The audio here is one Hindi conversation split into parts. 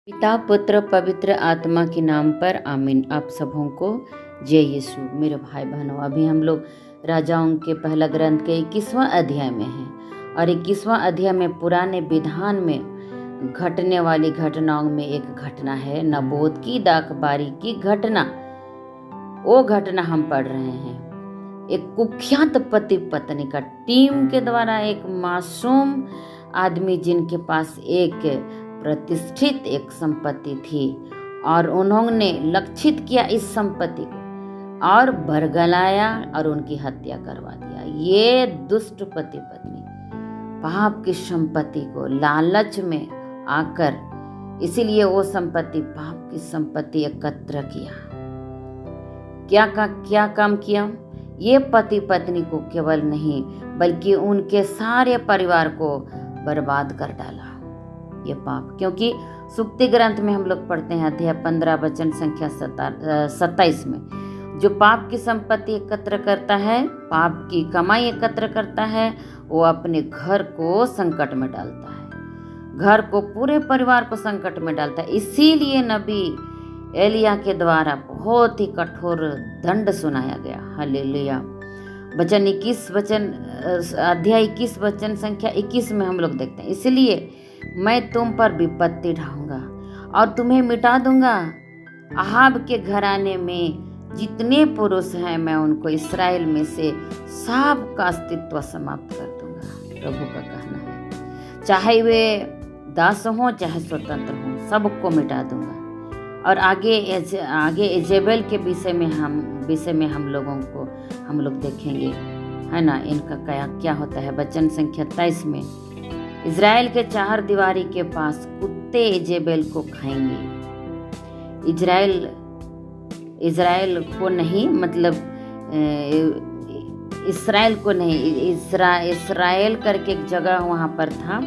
पिता पुत्र पवित्र आत्मा के नाम पर आमीन। आप सबों को जय यीशु। मेरे भाई बहनों, अभी हम लोग राजाओं के पहला ग्रंथ के 21वां अध्याय में हैं और 21वां अध्याय में पुराने विधान में घटने वाली घटनाओं में एक घटना है नबोत की दाखबारी की घटना। वो घटना हम पढ़ रहे हैं। एक कुख्यात पति पत्नी का टीम के द्वारा एक मासूम आदमी जिनके पास एक प्रतिष्ठित एक संपत्ति थी और उन्होंने लक्षित किया इस संपत्ति को और बरगलाया और उनकी हत्या करवा दिया। ये दुष्ट पति पत्नी पाप की संपत्ति को लालच में आकर इसीलिए वो संपत्ति पाप की संपत्ति एकत्र किया। क्या काम किया? ये पति पत्नी को केवल नहीं बल्कि उनके सारे परिवार को बर्बाद कर डाला ये पाप। क्योंकि सुक्ति ग्रंथ में हम लोग पढ़ते हैं अध्याय 15 वचन संख्या 27 में, जो पाप की संपत्ति एकत्र करता है, पाप की कमाई एकत्र करता है, वो अपने घर को संकट में डालता है, घर को पूरे परिवार को संकट में डालता है। इसीलिए नबी एलिया के द्वारा बहुत ही कठोर दंड सुनाया गया। हालेलुया। वचन 21 वचन अध्याय 21 वचन संख्या 21 में हम लोग देखते हैं, इसलिए मैं तुम पर विपत्ति ढाऊंगा और तुम्हें मिटा दूंगा। अहाब के घराने में जितने पुरुष हैं मैं उनको इसराइल में से सब का अस्तित्व समाप्त कर दूंगा। प्रभु का कहना है, चाहे वे दास हों चाहे स्वतंत्र हों, सबको मिटा दूंगा। और आगे इजेबेल के विषय में हम लोग देखेंगे, है ना, इनका क्या होता है। वचन संख्या 23 में, इज़राइल के चार दीवारी के पास कुत्ते इजेबेल को खाएंगे। इज़राइल को नहीं, मतलब इसराइल को नहीं, इसराइल करके एक जगह वहाँ पर था,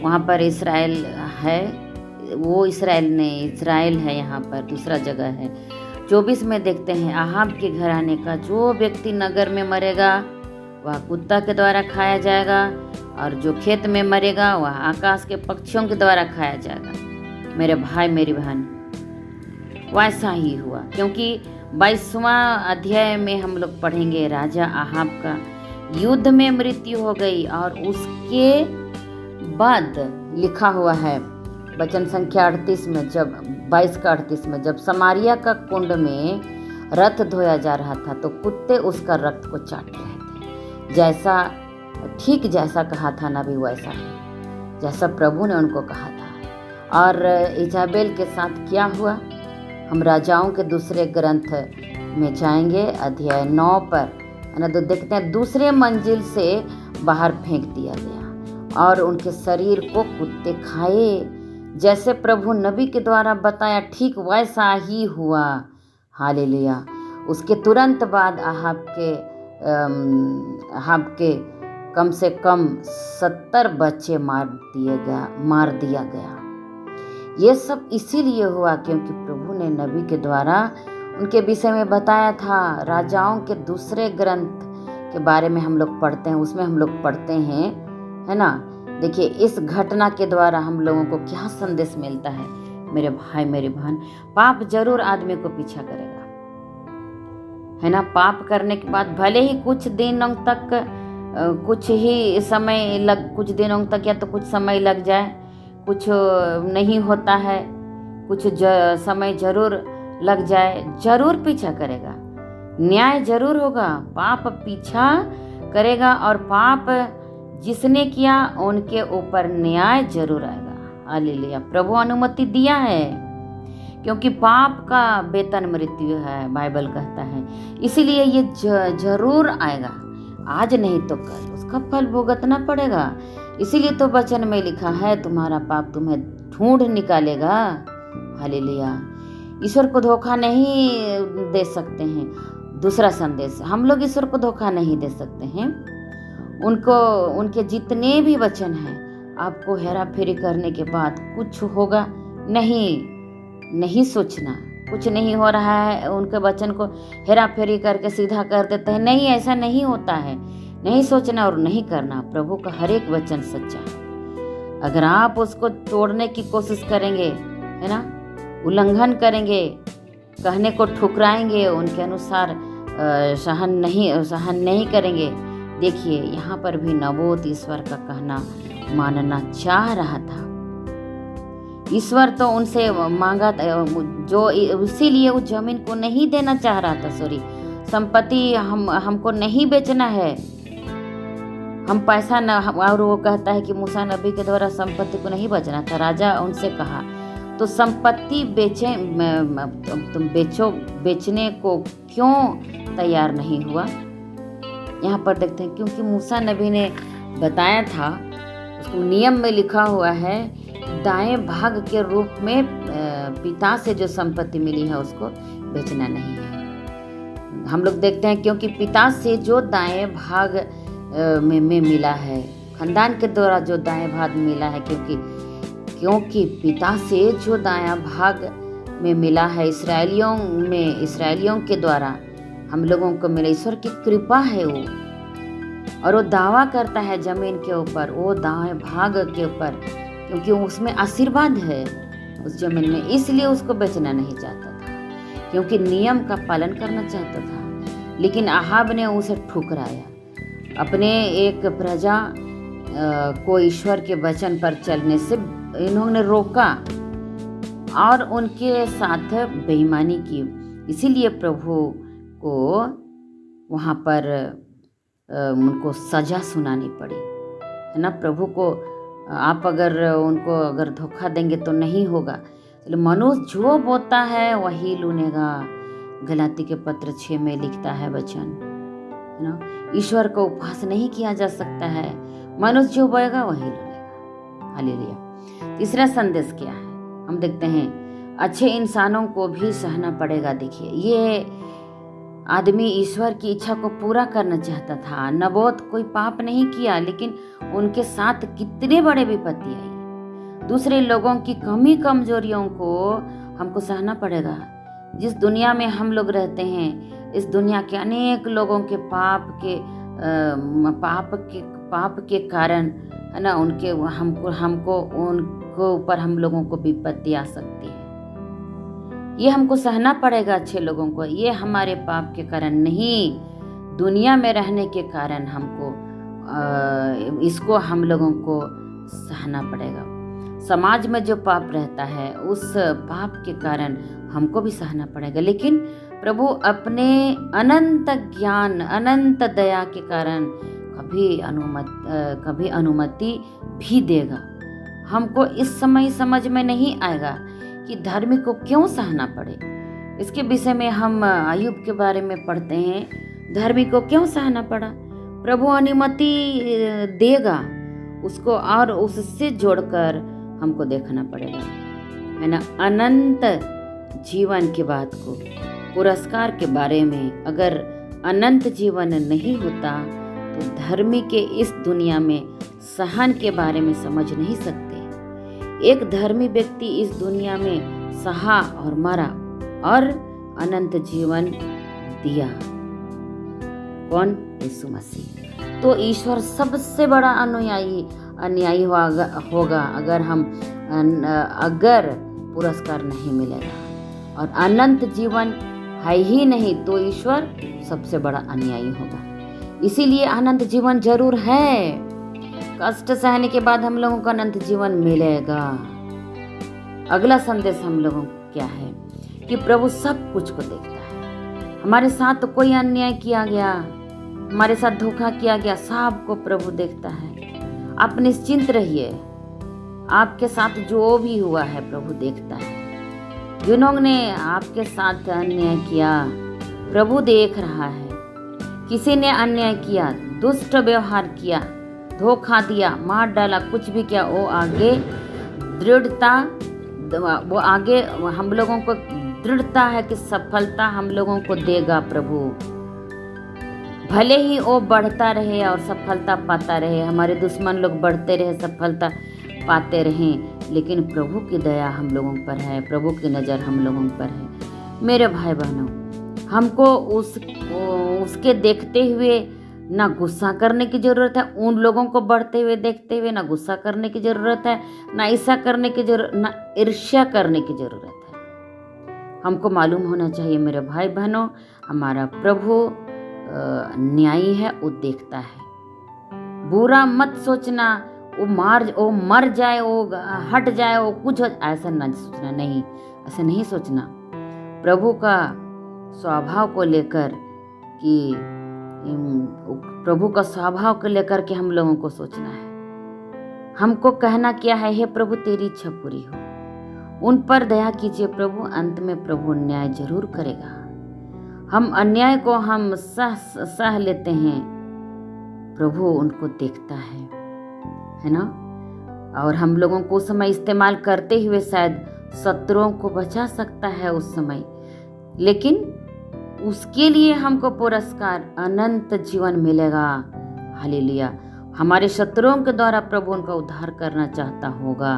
वहाँ पर इसराइल है, वो इसराइल नहीं, इज़राइल है यहाँ पर, दूसरा जगह है। 24 में देखते हैं, अहाब के घराने का जो व्यक्ति नगर में मरेगा वह कुत्ता के द्वारा खाया जाएगा और जो खेत में मरेगा वह आकाश के पक्षियों के द्वारा खाया जाएगा। मेरे भाई मेरी बहन, वैसा ही हुआ। क्योंकि 22वां अध्याय में हम लोग पढ़ेंगे राजा अहाब का युद्ध में मृत्यु हो गई और उसके बाद लिखा हुआ है वचन संख्या 38 में, जब 22 का 38 में, जब समारिया का कुंड में रथ धोया जा रहा था तो कुत्ते उसका रक्त को चाट रहे थे। जैसा कहा था नबी वैसा है, जैसा प्रभु ने उनको कहा था। और इजाबेल के साथ क्या हुआ, हम राजाओं के दूसरे ग्रंथ में जाएंगे अध्याय 9 पर, है ना, तो देखते हैं दूसरे मंजिल से बाहर फेंक दिया गया और उनके शरीर को कुत्ते खाए। जैसे प्रभु नबी के द्वारा बताया ठीक वैसा ही हुआ। हालेलुया। उसके तुरंत बाद अहाब के कम से कम 70 बच्चे मार दिया गया। ये सब इसीलिए हुआ क्योंकि प्रभु ने नबी के द्वारा उनके विषय में बताया था। राजाओं के दूसरे ग्रंथ के बारे में हम लोग पढ़ते हैं, उसमें हम लोग पढ़ते हैं, है ना। देखिए इस घटना के द्वारा हम लोगों को क्या संदेश मिलता है मेरे भाई मेरी बहन। पाप जरूर आदमी को पीछा करेगा, है ना। पाप करने के बाद भले ही कुछ दिनों तक कुछ दिनों तक या तो कुछ समय लग जाए, कुछ नहीं होता है, कुछ समय जरूर लग जाए, जरूर पीछा करेगा, न्याय जरूर होगा। पाप पीछा करेगा और पाप जिसने किया उनके ऊपर न्याय जरूर आएगा। हालेलुया। प्रभु अनुमति दिया है क्योंकि पाप का वेतन मृत्यु है, बाइबल कहता है। इसीलिए ये जरूर आएगा, आज नहीं तो कल उसका फल भुगतना पड़ेगा। इसीलिए तो वचन में लिखा है, तुम्हारा पाप तुम्हें ढूंढ निकालेगा। हालेलुया। ईश्वर को धोखा नहीं दे सकते हैं। दूसरा संदेश, हम लोग ईश्वर को धोखा नहीं दे सकते हैं। उनके जितने भी वचन हैं, आपको हेरा फेरी करने के बाद कुछ होगा नहीं सोचना, कुछ नहीं हो रहा है, उनके वचन को हेरा फेरी करके सीधा कर देते हैं। नहीं, ऐसा नहीं होता है। नहीं सोचना और नहीं करना। प्रभु का हर एक वचन सच्चा है। अगर आप उसको तोड़ने की कोशिश करेंगे, है ना, उल्लंघन करेंगे, कहने को ठुकराएंगे, उनके अनुसार सहन नहीं करेंगे। देखिए यहाँ पर भी नबोत ईश्वर का कहना मानना चाह रहा था। ईश्वर तो उनसे मांगा जो, इसीलिए उस जमीन को नहीं देना चाह रहा था। संपत्ति हमको नहीं बेचना है, हम पैसा न, और वो कहता है कि मूसा नबी के द्वारा संपत्ति को नहीं बेचना था। राजा उनसे कहा तो संपत्ति बेचने को क्यों तैयार नहीं हुआ। यहाँ पर देखते हैं क्योंकि मूसा नबी ने बताया था, उसको नियम में लिखा हुआ है, दाएं भाग के रूप में पिता से जो संपत्ति मिली है उसको बेचना नहीं है। हम लोग देखते हैं क्योंकि पिता से जो दाएं भाग में मिला है, खानदान के द्वारा जो दाएं भाग मिला है, क्योंकि पिता से जो दायां भाग में मिला है, इसराइलियों के द्वारा हम लोगों को मिला। ईश्वर की कृपा है वो, और वो दावा करता है जमीन के ऊपर, वो दाएं भाग के ऊपर, क्योंकि उसमें आशीर्वाद है उस जमीन में, इसलिए उसको बेचना नहीं चाहता था, क्योंकि नियम का पालन करना चाहता था। लेकिन आहाब ने उसे ठुकराया, अपने एक प्रजा को ईश्वर के वचन पर चलने से इन्होंने रोका और उनके साथ बेईमानी की। इसीलिए प्रभु को वहाँ पर उनको सजा सुनानी पड़ी, है ना। प्रभु को आप अगर धोखा देंगे तो नहीं होगा। मनुष्य जो बोता है वही लूनेगा, गलाती के पत्र 6 में लिखता है वचन, है ना। ईश्वर को उपहास नहीं किया जा सकता है, मनुष्य जो बोएगा वही लूनेगा। हालेलुया। तीसरा संदेश क्या है हम देखते हैं, अच्छे इंसानों को भी सहना पड़ेगा। देखिए ये आदमी ईश्वर की इच्छा को पूरा करना चाहता था। नबोत कोई पाप नहीं किया, लेकिन उनके साथ कितने बड़े विपत्ति आई। दूसरे लोगों की कमी कमजोरियों को हमको सहना पड़ेगा। जिस दुनिया में हम लोग रहते हैं, इस दुनिया के अनेक लोगों के पाप के कारण, है ना, उनको ऊपर हम लोगों को विपत्ति आ सकती है। ये हमको सहना पड़ेगा अच्छे लोगों को। ये हमारे पाप के कारण नहीं, दुनिया में रहने के कारण इसको हम लोगों को सहना पड़ेगा। समाज में जो पाप रहता है उस पाप के कारण हमको भी सहना पड़ेगा। लेकिन प्रभु अपने अनंत ज्ञान, अनंत दया के कारण कभी अनुमति भी देगा। हमको इस समय समझ में नहीं आएगा कि धर्मी को क्यों सहना पड़े। इसके विषय में हम अय्यूब के बारे में पढ़ते हैं, धर्मी को क्यों सहना पड़ा। प्रभु अनुमति देगा उसको, और उससे जोड़कर हमको देखना पड़ेगा, है ना। अनंत जीवन की बात को, पुरस्कार के बारे में, अगर अनंत जीवन नहीं होता तो धर्मी के इस दुनिया में सहन के बारे में समझ नहीं सकते। एक धर्मी व्यक्ति इस दुनिया में सहा और मरा और अनंत जीवन दिया। कौन? यीशु मसीह। तो ईश्वर सबसे बड़ा अन्यायी होगा अगर पुरस्कार नहीं मिलेगा, और अनंत जीवन है ही नहीं तो ईश्वर सबसे बड़ा अन्यायी होगा। इसीलिए अनंत जीवन जरूर है। कष्ट सहने के बाद हम लोगों को अनंत जीवन मिलेगा। अगला संदेश हम लोगों को क्या है कि प्रभु सब कुछ को देखता है। हमारे साथ कोई अन्याय किया गया, हमारे साथ धोखा किया गया, सब को प्रभु देखता है। आप निश्चिंत रहिए, आपके साथ जो भी हुआ है प्रभु देखता है। जिन्होंने आपके साथ अन्याय किया प्रभु देख रहा है। किसी ने अन्याय किया, दुष्ट व्यवहार किया, धोखा दिया, मार डाला, कुछ भी किया, वो आगे हम लोगों को दृढ़ता है कि सफलता हम लोगों को देगा प्रभु। भले ही वो बढ़ता रहे और सफलता पाता रहे, हमारे दुश्मन लोग बढ़ते रहे, सफलता पाते रहें, लेकिन प्रभु की दया हम लोगों पर है, प्रभु की नज़र हम लोगों पर है। मेरे भाई बहनों, हमको उसके देखते हुए ना गुस्सा करने की ज़रूरत है, उन लोगों को बढ़ते हुए देखते हुए ना गुस्सा करने की ज़रूरत है, ना ईर्ष्या करने की ज़रूरत, ना ईर्ष्या करने की ज़रूरत है। हमको मालूम होना चाहिए मेरे भाई बहनों, हमारा प्रभु न्यायी है, वो देखता है। बुरा मत सोचना, वो मर जाए, वो हट जाए, वो कुछ ऐसा ना सोचना, नहीं, ऐसा नहीं सोचना। प्रभु का स्वभाव को लेकर कि प्रभु का स्वभाव को लेकर के हम लोगों को सोचना है। हमको कहना क्या है, हे प्रभु तेरी इच्छा पूरी हो, उन पर दया कीजिए प्रभु। अंत में प्रभु न्याय जरूर करेगा। हम अन्याय को हम सह लेते हैं, प्रभु उनको देखता है ना। और हम लोगों को उस समय इस्तेमाल करते हुए शायद शत्रुओं को बचा सकता है उस समय, लेकिन उसके लिए हमको पुरस्कार अनंत जीवन मिलेगा। हालेलुया। हमारे शत्रुओं के द्वारा प्रभु उनका उद्धार करना चाहता होगा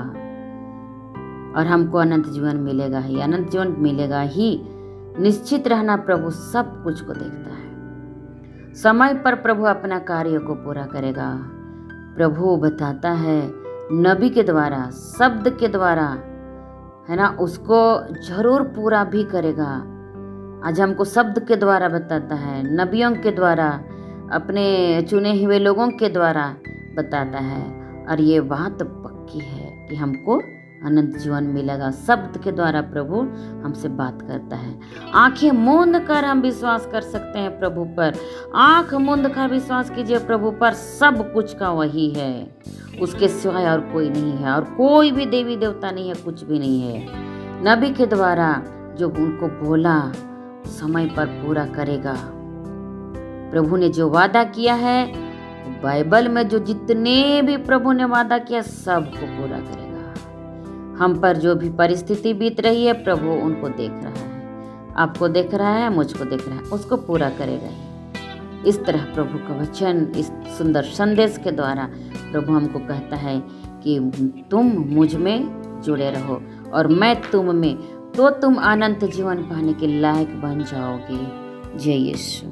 और हमको अनंत जीवन मिलेगा ही, अनंत जीवन मिलेगा ही। निश्चित रहना, प्रभु सब कुछ को देखता है। समय पर प्रभु अपना कार्य को पूरा करेगा। प्रभु बताता है नबी के द्वारा, शब्द के द्वारा, है ना, उसको जरूर पूरा भी करेगा। आज हमको शब्द के द्वारा बताता है, नबियों के द्वारा, अपने चुने हुए लोगों के द्वारा बताता है, और ये बात पक्की है कि हमको अनंत जीवन मिलेगा। शब्द के द्वारा प्रभु हमसे बात करता है। आंखें मूंद कर हम विश्वास कर सकते हैं प्रभु पर। आंख मूंद कर विश्वास कीजिए प्रभु पर, सब कुछ का वही है, उसके सिवाय और कोई नहीं है, और कोई भी देवी देवता नहीं है, कुछ भी नहीं है। नबी के द्वारा जो उनको बोला समय पर पूरा करेगा। प्रभु ने जो वादा किया है, बाइबल में जो जितने भी प्रभु ने वादा किया सबको पूरा करेगा। हम पर जो भी परिस्थिति बीत रही है, प्रभु उनको देख रहा है, आपको देख रहा है, मुझको देख रहा है, उसको पूरा करेगा ही। इस तरह प्रभु का वचन, इस सुंदर संदेश के द्वारा प्रभु हमको कहता है कि तुम मुझ में जुड़े रहो और मैं तुम में, तो तुम अनंत जीवन पाने के लायक बन जाओगे। जय यीशु।